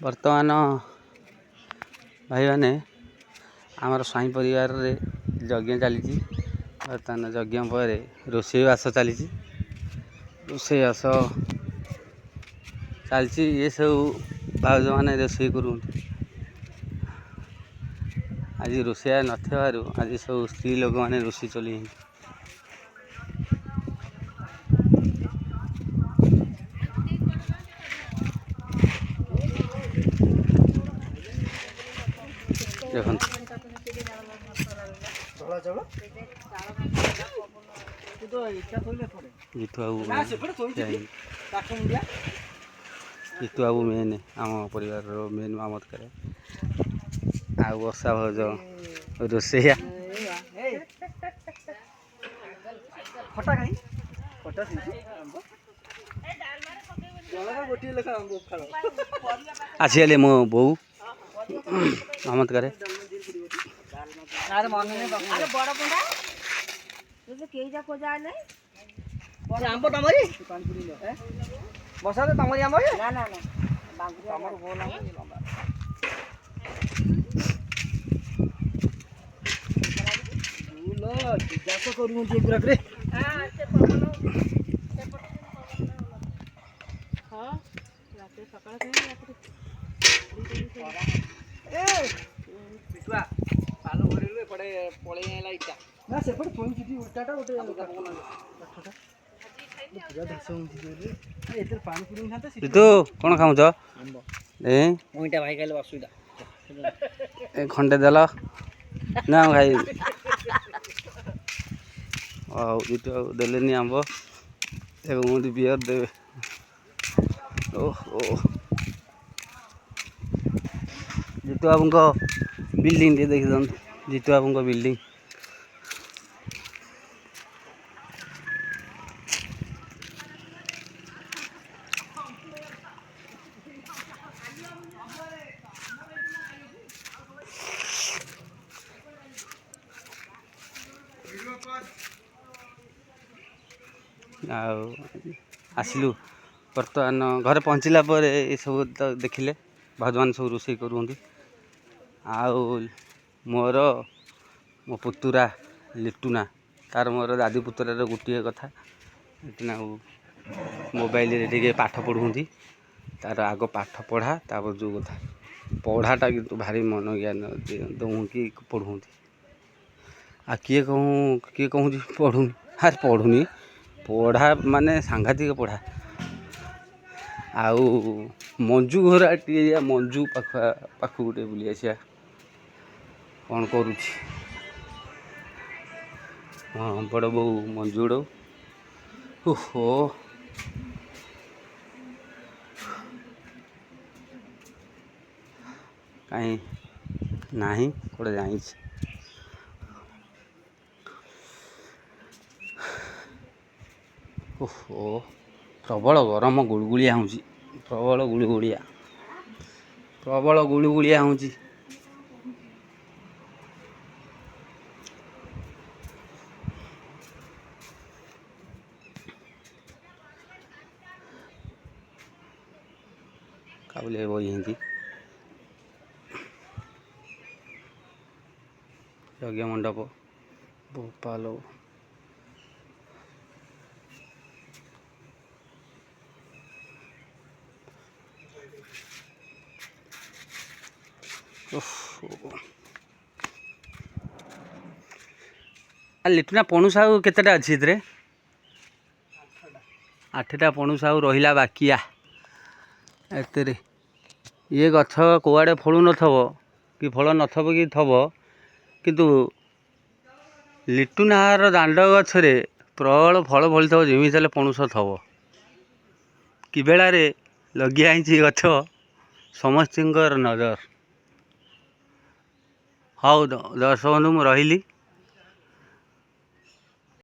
बर्तमान भाई मैंने आमर स्वाई परिवार रे यज्ञ चली बर्तमान यज्ञ पर रोषेईवास चली रोषेईवास चलती ये सब भाज मैंने रोषे कर आज रोषेया नथिबारु आज सब स्त्री लोक मैंने रोषे चली देखो जीतू बाबू मेन आम परिवार मेन मामत करे आ वर्षा भौज रोषेया आसी मो बो मामत करे बसा तो तमरी आम ना ना तू कौन खाऊ भाई खाइले असुविधा खंडे देल ना खाई देलेनी आंब मुझे बियर देवे ओहो जीतू बाबू बिल्डिंग टे देखी जीतू बाबू बिल्डिंग आसिलु बर्तमान घर पहुँचला पर ये सब तो देखिले भगवान सब रोषे करूँ मोर मो पुतुरा लिटुना तार मोर दादी पुतुरार गोटे कथा लिटुना मोबाइल रे पाठ पढ़ुंती तार आग पाठ पढ़ा तापर जो कथा पढ़ाटा कि भारी मन ज्ञान दऊँ कि पढ़ुंती आ किए कहूँ पढ़ुनी हार पढ़ुनी पढ़ा माने सांघातिक पढ़ा आउ मंजू घोरा टे मंजू पाख गोटे बुली आसिया कौन करुछि हाँ बड़ बो मंजू ओहो कहीं नहीं कौटे जाई ओहो प्रबल गरम गुड़गुड़िया हूँ प्रबल गुड़गुड़िया हूँ काबुले बही यज्ञ मंडप भोपाल लिटुना पणुस आउ केतेटा अच्छी इतरे 8टा पणुस आउ रहिला बाकिया एतरे ये गछ कुआड़े फलु नथब कि फल नथब कि थब किंतु लिटुनार दांड गछरे प्रबल फल फली थब जेमिति हेले पणुस थब कि बेलारे लगी आईची गछ समस्तिंकर नजर हाउ दर्शक बंधु मु रहिली।